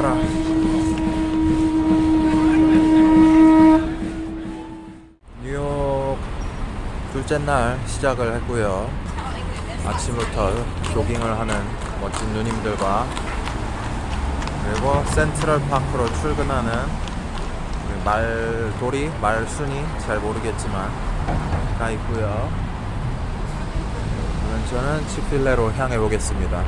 타라. 뉴욕 둘째 날 시작을 했고요. 아침부터 조깅을 하는 멋진 누님들과 그리고 센트럴 파크로 출근하는 말돌이, 말순이 잘 모르겠지만 가 있고요. 저는 치필레로 향해 보겠습니다.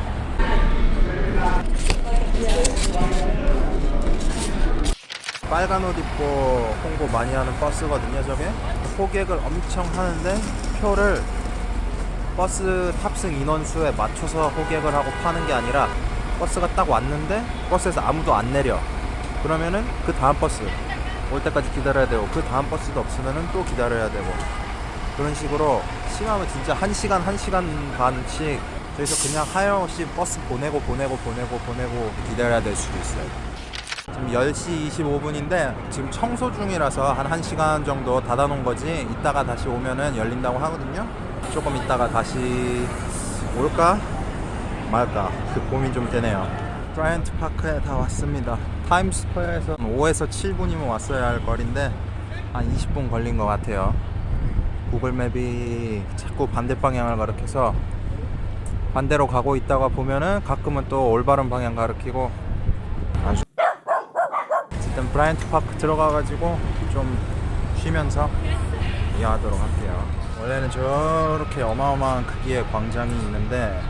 빨간 옷 입고 홍보 많이 하는 버스거든요. 저게 호객을 엄청 하는데 표를 버스 탑승 인원수에 맞춰서 호객을 하고 파는 게 아니라 버스가 딱 왔는데 버스에서 아무도 안 내려. 그러면은 그 다음 버스 올 때까지 기다려야 되고, 그 다음 버스도 없으면은 또 기다려야 되고, 그런 식으로 심하면 진짜 1시간, 1시간 반씩 저기서 그냥 하염없이 버스 보내고 기다려야 될 수도 있어요. 지금 10시 25분인데 지금 청소 중이라서 한 1시간 정도 닫아놓은 거지, 이따가 다시 오면은 열린다고 하거든요. 조금 이따가 다시 올까 말까 그 고민 좀 되네요. 브라이언트 파크에 다 왔습니다. 타임스퀘어에서 5에서 7분이면 왔어야 할 거리인데 한 20분 걸린 것 같아요. 구글맵이 자꾸 반대 방향을 가리켜서 반대로 가고 있다가 보면은 가끔은 또 올바른 방향 가리키고, 아주 어쨌든 브라이언트 파크 들어가가지고 좀 쉬면서 이어하도록 할게요. 원래는 저렇게 어마어마한 크기의 광장이 있는데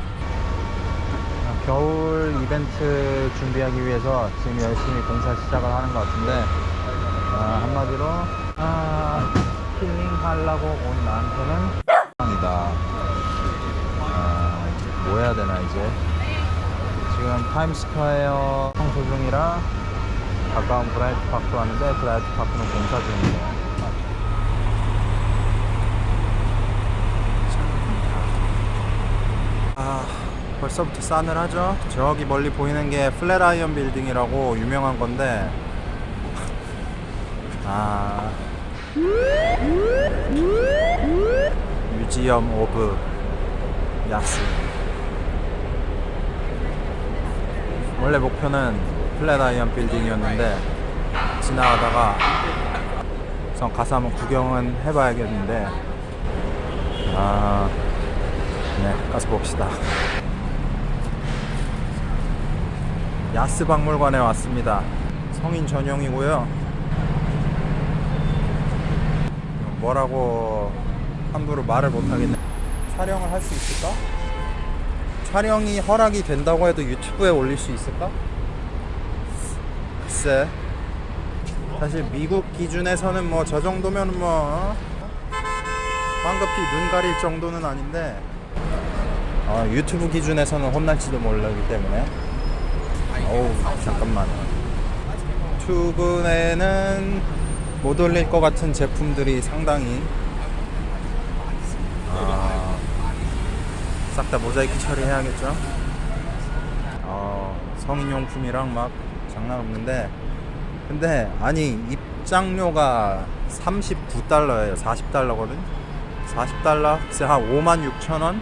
겨울 이벤트 준비하기 위해서 지금 열심히 공사 시작을 하는 것 같은데, 한마디로 힐링하려고 온 나한테는 이다. 뭐 해야 되나 이제. 지금 타임스퀘어 청소 중이라 가까운 브라이트 파크 왔는데 브라이트 파크는 공사 중이에요. 벌써부터 싸늘하죠? 저기 멀리 보이는 게 플랫아이언 빌딩이라고 유명한 건데, 뮤지엄 오브 야스. 원래 목표는 플랫아이언 빌딩이었는데 지나가다가 우선 가서 한번 구경은 해봐야겠는데, 네, 가서 봅시다. 야스 박물관에 왔습니다. 성인 전용이고요. 뭐라고 함부로 말을 못하겠네. 촬영을 할 수 있을까? 촬영이 허락이 된다고 해도 유튜브에 올릴 수 있을까? 글쎄, 사실 미국 기준에서는 뭐 저 정도면 뭐 황급히 눈 가릴 정도는 아닌데, 유튜브 기준에서는 혼날지도 모르기 때문에. 어우, 잠깐만. 유튜브에는 못 올릴 것 같은 제품들이 상당히 싹 다 모자이크 처리해야겠죠. 성인용품이랑 막 장난 없는데, 근데 아니 입장료가 $39예요. $40거든. $40 글쎄 한 56,000원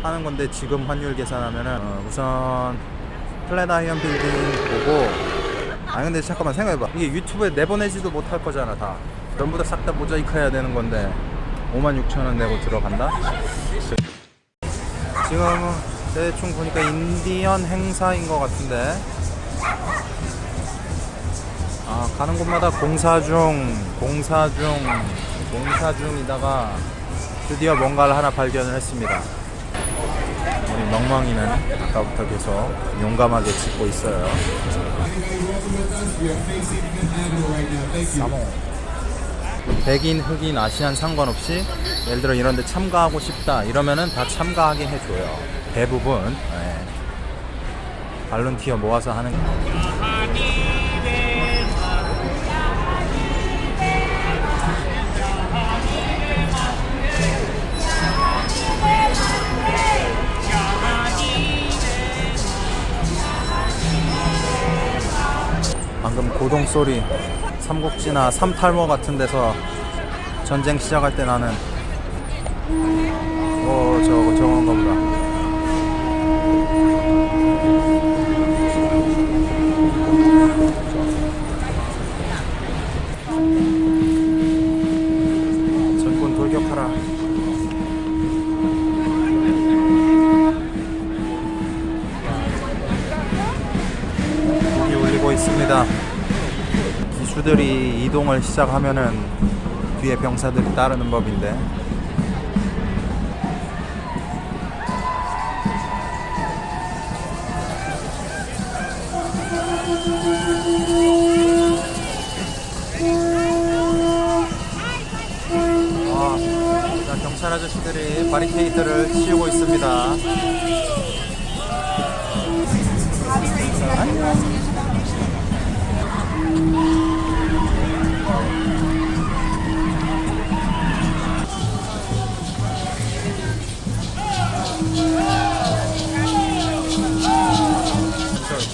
하는 건데, 지금 환율 계산하면은 우선 플랫아이언 빌딩 보고, 근데 잠깐만 생각해봐. 이게 유튜브에 내보내지도 못할 거잖아. 다 전부 다 싹 다 모자이크 해야 되는 건데 56,000원 내고 들어간다? 지금 대충 보니까 인디언 행사인 것 같은데, 가는 곳마다 공사 중이다가 드디어 뭔가를 하나 발견을 했습니다. 우리 멍멍이는 아까부터 계속 용감하게 찍고 있어요. 사모. 백인, 흑인, 아시안 상관없이 예를 들어 이런 데 참가하고 싶다 이러면은 다 참가하게 해줘요. 대부분. 네. 발론티어 모아서 하는. 방금 고동 소리, 삼국지나 삼탈모 같은 데서 전쟁 시작할 때 나는 저건가 보다. 있습니다. 기수들이 이동을 시작하면은 뒤에 병사들이 따르는 법인데. 자, 경찰 아저씨들이 바리케이드를 씌우고 있습니다. 안녕.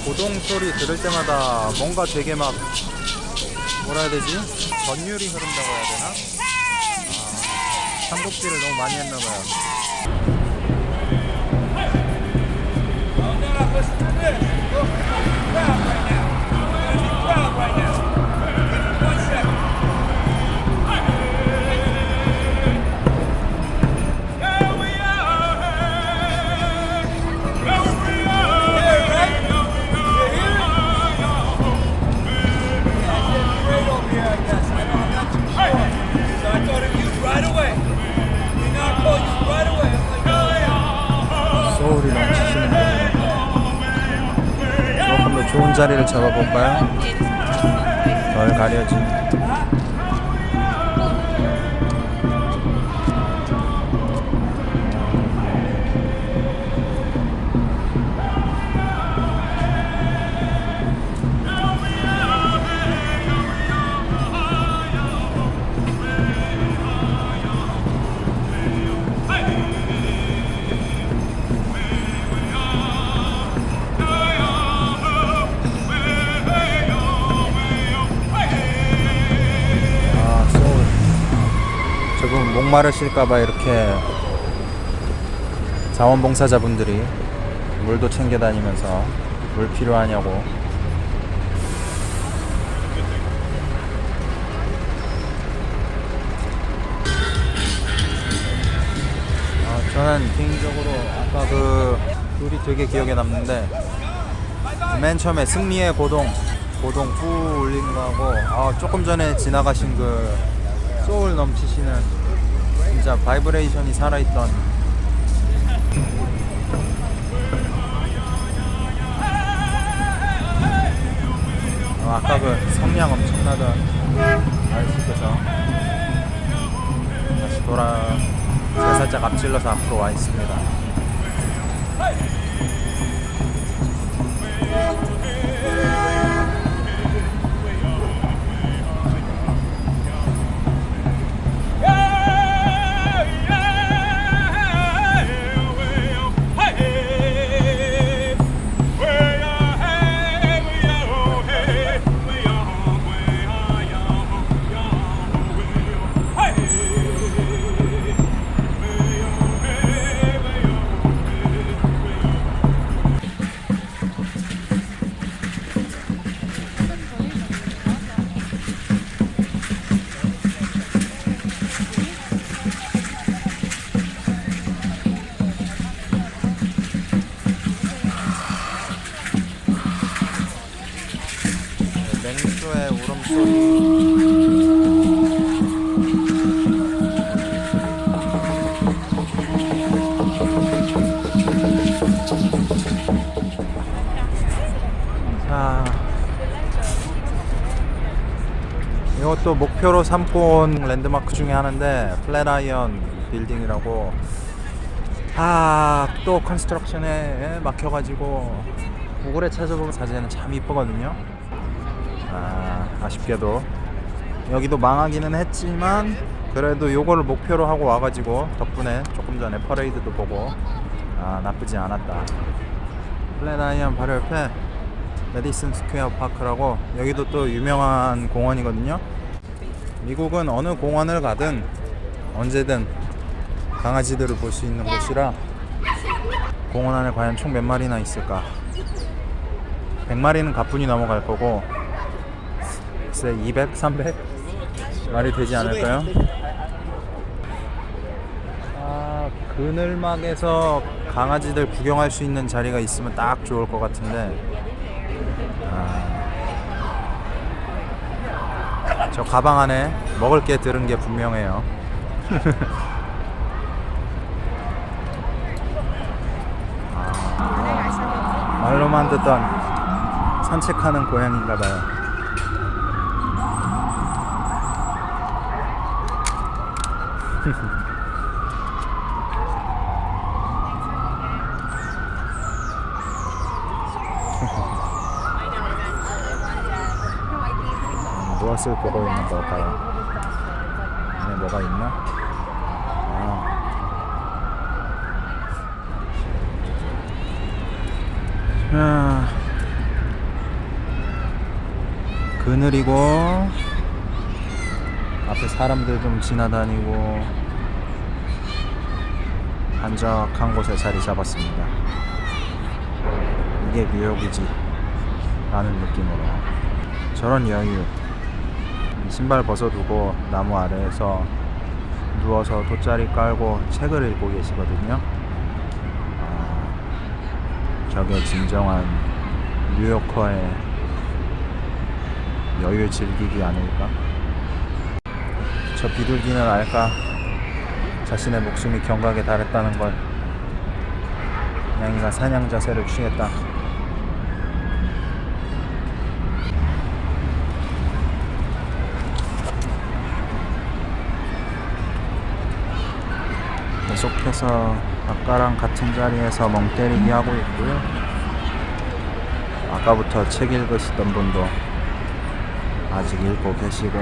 고동 소리 들을 때마다 뭔가 되게 막 뭐라 해야 되지? 전율이 흐른다고 해야 되나? 삼국지를 너무 많이 했나봐요. 소울이 넘치시는 분이네. 조금 더 좋은 자리를 잡아볼까요? 덜 가려진. 조금 목마르실까봐 이렇게 자원봉사자분들이 물도 챙겨 다니면서 물 필요하냐고. 저는 개인적으로 아까 그 둘이 되게 기억에 남는데, 맨 처음에 승리의 고동 후 울리는 거하고 조금 전에 지나가신 그 소울 넘치시는 진짜 바이브레이션이 살아있던 아까 그 성량 엄청나던 아저씨께서 다시 제가 살짝 앞질러서 앞으로 와 있습니다. 맹수의 울음소리. 자, 이것도 목표로 삼고 온 랜드마크 중에 하나인데, 플랫아이언 빌딩이라고. 또 컨스트럭션에 막혀가지고 구글에 찾아보면 사진은 참 이쁘거든요. 아쉽게도 여기도 망하기는 했지만 그래도 요거를 목표로 하고 와가지고 덕분에 조금 전에 퍼레이드도 보고 나쁘지 않았다. 플랫아이언 바로 옆에 메디슨 스퀘어 파크라고, 여기도 또 유명한 공원이거든요. 미국은 어느 공원을 가든 언제든 강아지들을 볼 수 있는 곳이라, 공원 안에 과연 총 몇 마리나 있을까? 100마리는 가뿐히 넘어갈 거고, 글쎄 200, 300 말이 되지 않을까요? 그늘막에서 강아지들 구경할 수 있는 자리가 있으면 딱 좋을 것 같은데, 저 가방 안에 먹을 게 들은 게 분명해요. 말로만 듣던 산책하는 고양인가봐요. 무엇을 보고 있는 걸까요? 안에 뭐가 있나? 그늘이고 앞에 사람들 좀 지나다니고 한적한 곳에 자리 잡았습니다. 이게 뉴욕이지 라는 느낌으로. 저런 여유. 신발 벗어두고 나무 아래에서 누워서 돗자리 깔고 책을 읽고 계시거든요. 저게 진정한 뉴요커의 여유 즐기기 아닐까? 저 비둘기는 알까? 자신의 목숨이 경각에 달했다는 걸. 양이가 사냥 자세를 취했다. 계속해서 아까랑 같은 자리에서 멍 때리기 하고 있고요. 아까부터 책 읽으시던 분도 아직 읽고 계시고